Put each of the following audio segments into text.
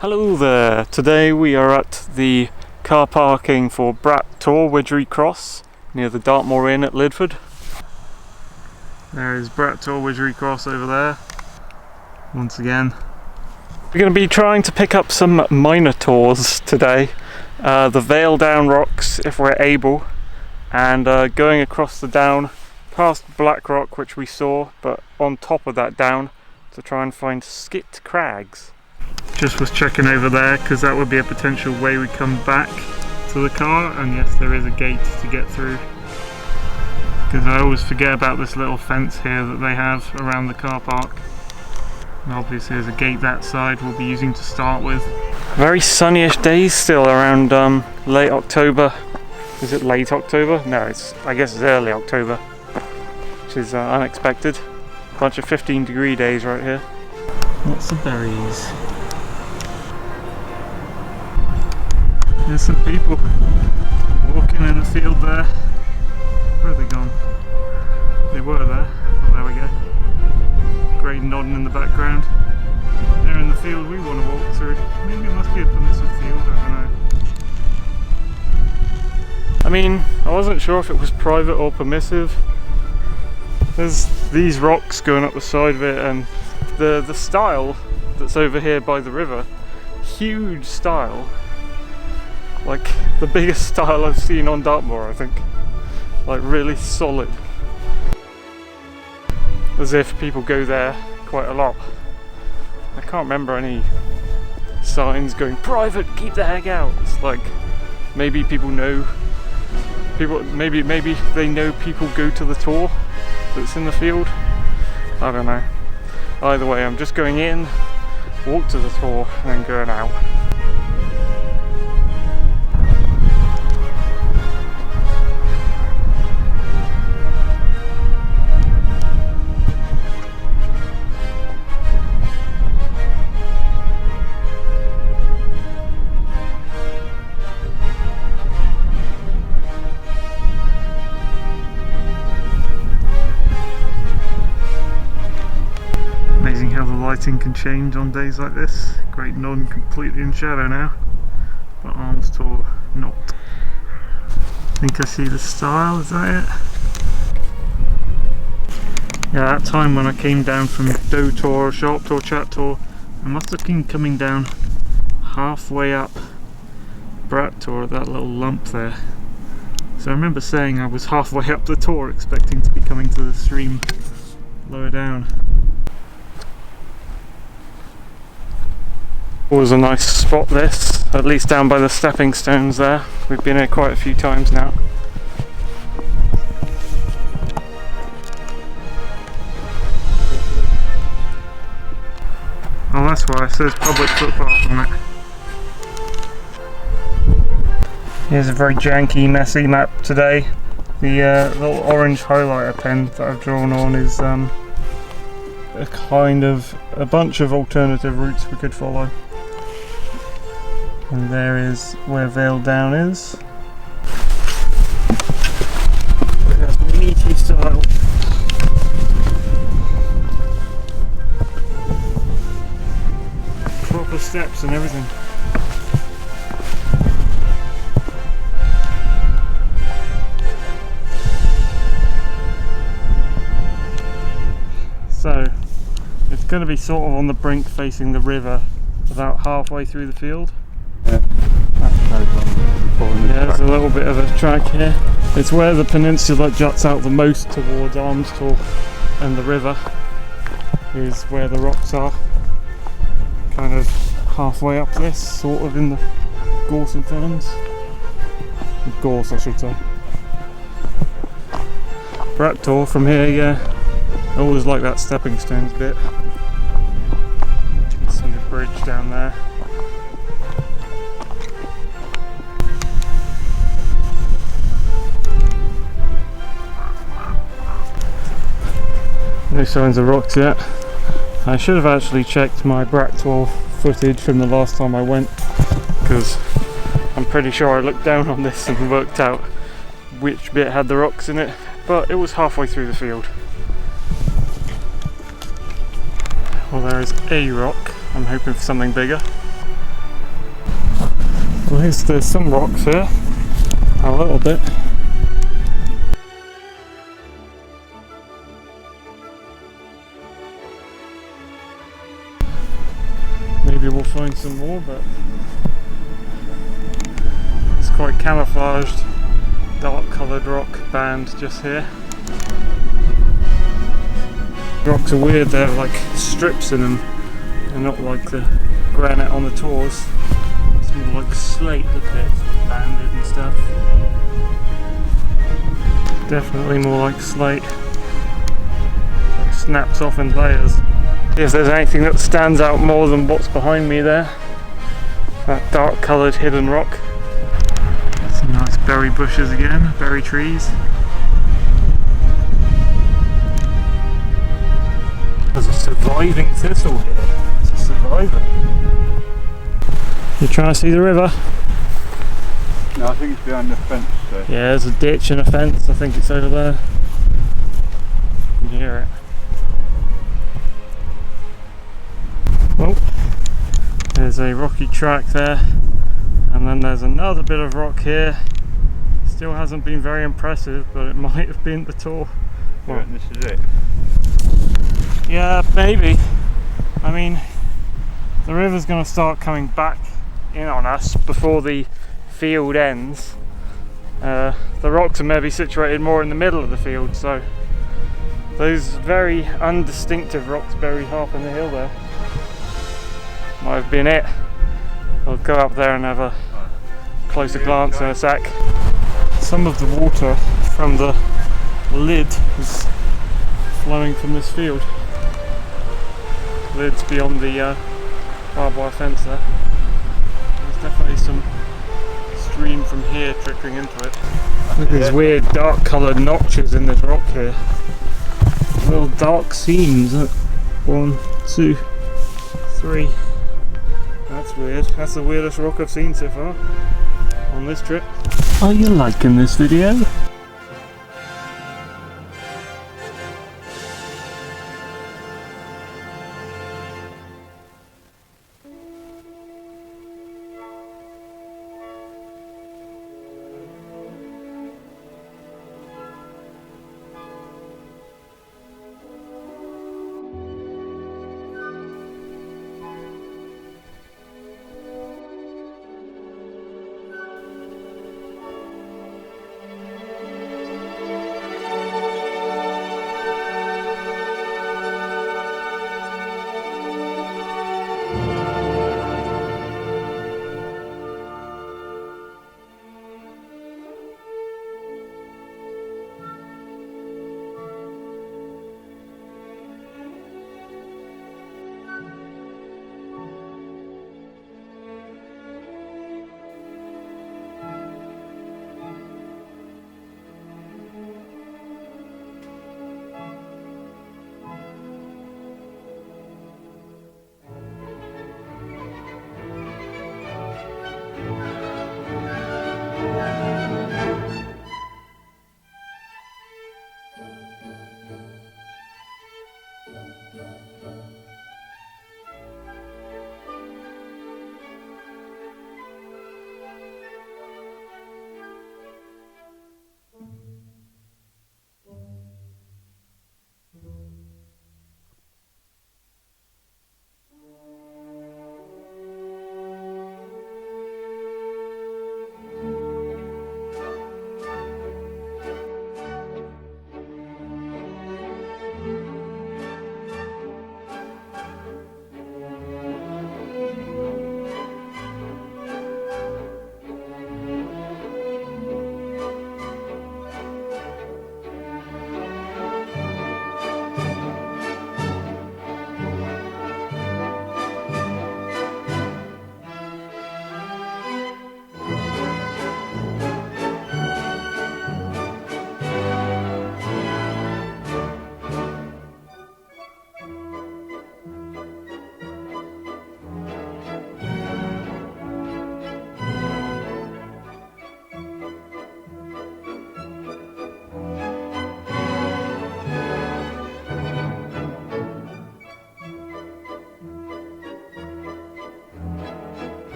Hello there, today we are at the car parking for Brat Tor Widgery Cross near the Dartmoor Inn at Lidford. There is Brat Tor Widgery Cross over there, once again. We're going to be trying to pick up some minor tours today, the Vale down rocks if we're able, and going across the down past Blackrock which we saw, but on top of that down to try and find Skit Crags. Just was checking over there because that would be a potential way we come back to the car, and yes, there is a gate to get through because I always forget about this little fence here that they have around the car park, and obviously there's a gate that side we'll be using to start with. Very sunnyish days still around late October. Is it late October? No, I guess it's early October, which is unexpected. Bunch of 15-degree days right here. Lots of berries. There's some people walking in the field there. Where are they gone? They were there. Oh, there we go. Grey nodding in the background. They're in the field we want to walk through. Maybe it must be a permissive field, I don't know. I mean, I wasn't sure if it was private or permissive. There's these rocks going up the side of it, and the stile that's over here by the river, huge stile. Like the biggest stile I've seen on Dartmoor, I think. Like really solid. As if people go there quite a lot. I can't remember any signs going private, keep the heck out. It's like maybe people know people, maybe they know people go to the tour that's in the field. I don't know. Either way, I'm just going in, walk to the tour, and then going out. Amazing how the lighting can change on days like this. Great Nun completely in shadow now, but Arms Tor not. I think I see the stile, is that it? Yeah, that time when I came down from Doe Tor, Sharp Tor, Chat Tor, I must have been coming down halfway up Brat Tor, that little lump there. So I remember saying I was halfway up the Tor expecting to be coming to the stream lower down. Always a nice spot this, at least down by the stepping stones there. We've been here quite a few times now. Oh, that's why it says public footpath on it. Here's a very janky, messy map today. The little orange highlighter pen that I've drawn on is a bunch of alternative routes we could follow. And there is where Vale Down is. Meaty style. Proper steps and everything. So, it's going to be sort of on the brink facing the river, about halfway through the field. Yeah, there's a little bit of a track here. It's where the peninsula juts out the most towards Arms Tor, and the river is where the rocks are. Kind of halfway up this, sort of in the gorse and ferns. Gorse, I should say. Brat Tor from here, yeah. I always like that stepping stones bit. You can see the bridge down there. No signs of rocks yet. I should have actually checked my Brat Tor footage from the last time I went, because I'm pretty sure I looked down on this and worked out which bit had the rocks in it, but it was halfway through the field. Well, there is a rock. I'm hoping for something bigger. Well, there's some rocks here, a little bit. Maybe we'll find some more, but it's quite camouflaged, dark coloured rock band just here. Rocks are weird, they have like strips in them, they're not like the granite on the tours. It's more like slate, look at it, banded and stuff. Definitely more like slate. Like snaps off in layers. If there's anything that stands out more than what's behind me there, that dark coloured hidden rock. Some nice berry bushes again, berry trees. There's a surviving thistle here. It's a survivor. You trying to see the river? No, I think it's behind the fence there. Yeah, there's a ditch and a fence. I think it's over there. You can hear it. Oh, there's a rocky track there, and then there's another bit of rock here. Still hasn't been very impressive, but it might have been the tour. Well, this is it. Yeah, maybe. I mean, the river's going to start coming back in on us before the field ends. The rocks are maybe situated more in the middle of the field, so those very undistinctive rocks buried half in the hill there might have been it. I'll go up there and have a closer glance in a sec. Some of the water from the lid is flowing from this field. Lid's beyond the barbed wire fence there. There's definitely some stream from here trickling into it. Look at these weird dark coloured notches in this rock here. Little dark seams. 1, 2, 3. That's weird. That's the weirdest rock I've seen so far on this trip. Are you liking this video?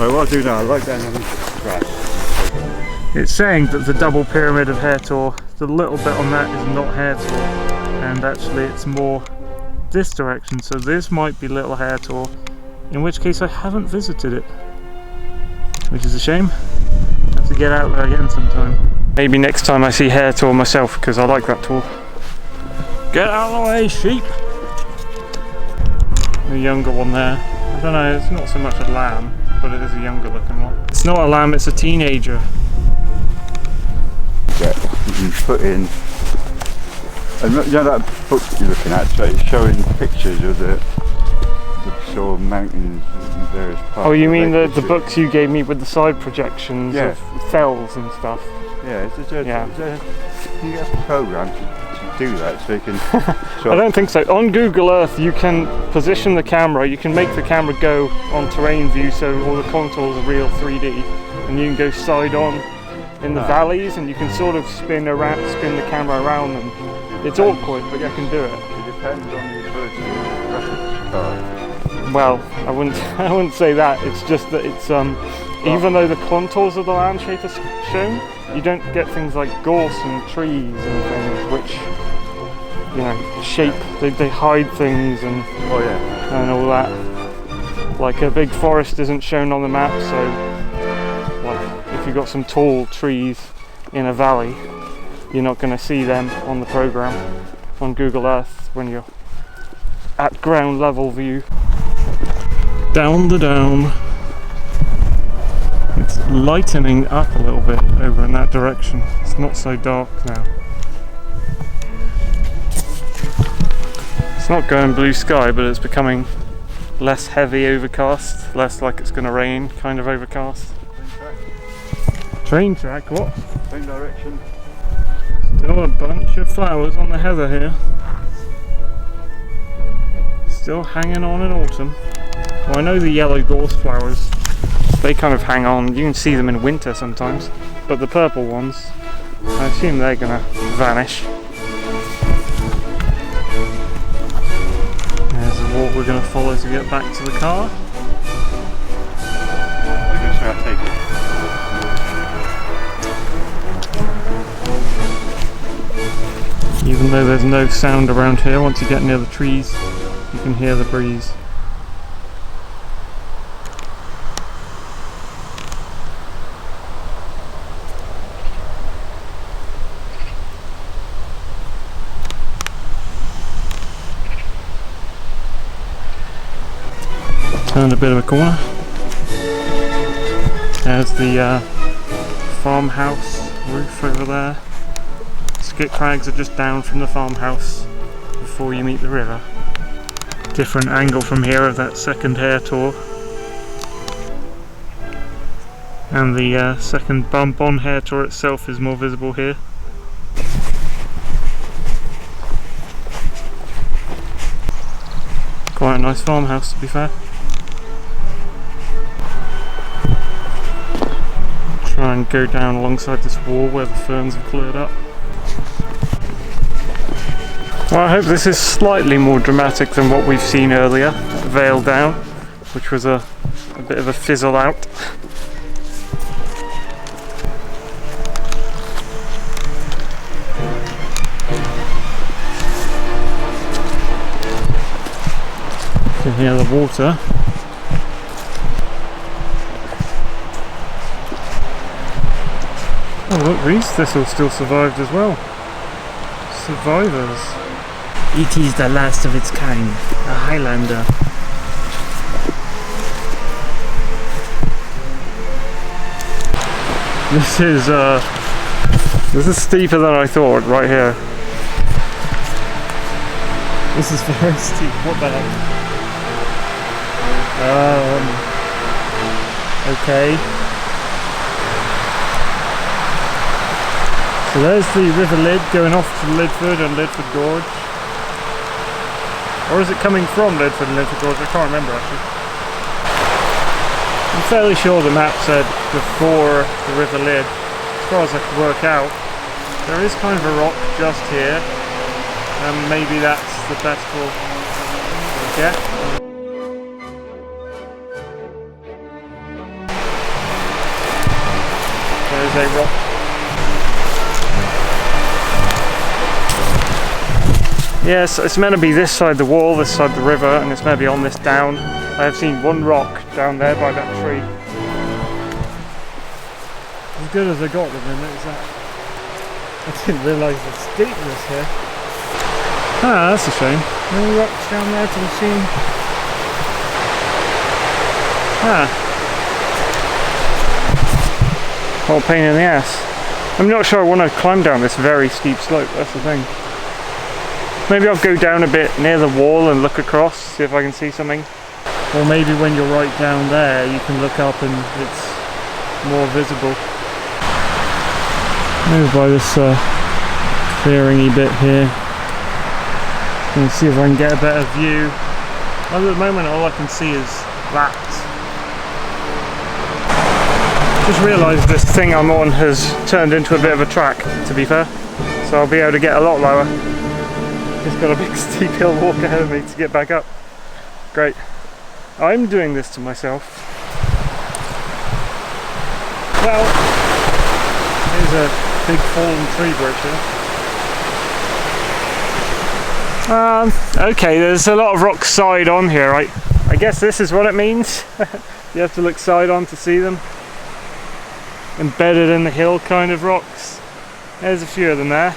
So what I'll do now, I'll write down the grass. It's saying that the double pyramid of hair tour, the little bit on that is not hair tour, and actually it's more this direction, so this might be little hair tour, in which case I haven't visited it, which is a shame. I have to get out there again sometime. Maybe next time I see hair tour myself, because I like that tour. Get out of the way, sheep! The younger one there. I don't know, it's not so much a lamb, but it is a younger looking one. It's not a lamb, it's a teenager. Yeah, you can put in, and you know that book you're looking at, so it's showing pictures of the sort of mountains and various parts. Oh, you mean the books you gave me with the side projections of fells and stuff? Yeah, you get a program to do that, so you can... I don't think so. On Google Earth you can position the camera, you can make the camera go on terrain view so all the contours are real 3D, and you can go side on in the valleys, and you can sort of spin the camera around them. It's awkward, but you can do it. It depends on the ability of the graphics card. Well, I wouldn't say that. It's just that it's even though the contours of the landscape are shown, you don't get things like gorse and trees and things which, you know, shape. They hide things and and all that. Like a big forest isn't shown on the map, so like if you've got some tall trees in a valley, you're not going to see them on the program on Google Earth when you're at ground level view. Down the down. It's lightening up a little bit over in that direction. It's not so dark now. It's not going blue sky, but it's becoming less heavy overcast, less like it's going to rain kind of overcast. Train track, what? Same direction. Still a bunch of flowers on the heather here. Still hanging on in autumn. Well, I know the yellow gorse flowers, they kind of hang on. You can see them in winter sometimes, but the purple ones, I assume they're gonna vanish. There's the walk we're gonna follow to get back to the car. I guess I'll take it. Even though there's no sound around here, once you get near the trees, you can hear the breeze. Turned a bit of a corner. There's the farmhouse roof over there. Skit Crags are just down from the farmhouse before you meet the river. Different angle from here of that second hair tour. And the second bump on hair tour itself is more visible here. Quite a nice farmhouse, to be fair. Try and go down alongside this wall where the ferns have cleared up. Well, I hope this is slightly more dramatic than what we've seen earlier, Vale down, which was a bit of a fizzle out. You can hear the water. Oh look, reeds thistle still survived as well. Survivors. It is the last of its kind, a Highlander. This is steeper than I thought, right here. This is very steep, what the heck? Okay. So there's the River Lid going off to Lidford and Lidford Gorge. Or is it coming from Lidford and Lidford Gorge? I can't remember actually. I'm fairly sure the map said before the River Lid, as far as I could work out. There is kind of a rock just here, and maybe that's the best we'll get. a rock. Yes, it's meant to be this side the wall, this side the river, and it's meant to be on this down. I have seen one rock down there by that tree. As good as I got with them, is that? I didn't realise the steepness here. Ah, that's a shame. No rocks down there to be seen. Ah. What a pain in the ass. I'm not sure I want to climb down this very steep slope, that's the thing. Maybe I'll go down a bit near the wall and look across, see if I can see something. Or maybe when you're right down there you can look up and it's more visible. Maybe by this clearing-y bit here. And see if I can get a better view. At the moment all I can see is that. Just realised this thing I'm on has turned into a bit of a track, to be fair. So I'll be able to get a lot lower. Just got a big steep hill walk ahead of me to get back up. Great. I'm doing this to myself. Well, here's a big fallen tree branch here. Okay, there's a lot of rocks side on here. I guess this is what it means. You have to look side on to see them. Embedded in the hill kind of rocks. There's a few of them there.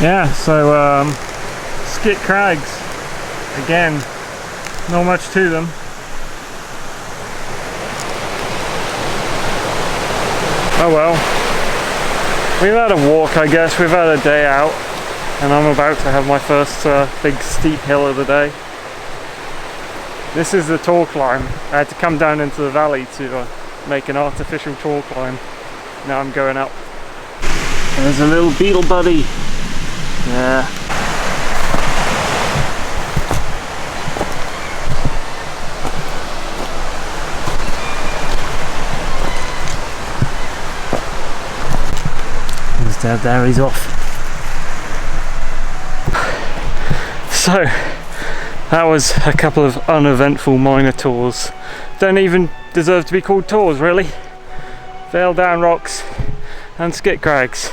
Yeah, so Skit Crags. Again, not much to them. Oh well. We've had a walk, I guess. We've had a day out, and I'm about to have my first big steep hill of the day. This is the tall climb. I had to come down into the valley to make an artificial tall climb. Now I'm going up. There's a little beetle buddy. Yeah. He's dead there, he's off. So, that was a couple of uneventful minor tours. Don't even deserve to be called tours, really. Vale down rocks and Skit Crags.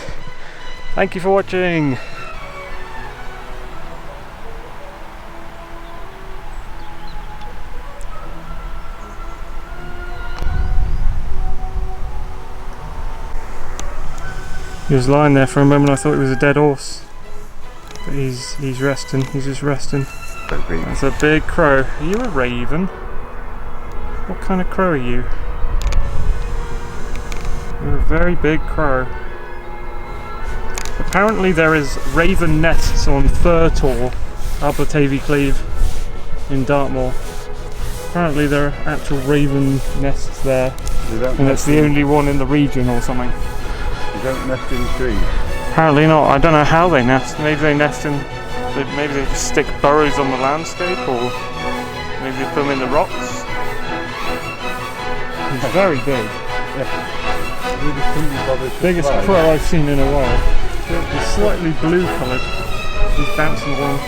Thank you for watching. He was lying there for a moment. I thought he was a dead horse, but he's resting. He's just resting. That's a big crow. Are you a raven? What kind of crow are you? You're a very big crow. Apparently there is raven nests on Fir Tor, Abertavy Cleve in Dartmoor. Apparently there are actual raven nests there, and it's the only one in the region or something. They don't nest in trees? Apparently not. I don't know how they nest. Maybe they nest in... Maybe they just stick burrows on the landscape, or maybe they put them in the rocks. It's very big. Yeah. Biggest crow I've seen in a while. It's slightly blue coloured. He's bouncing along.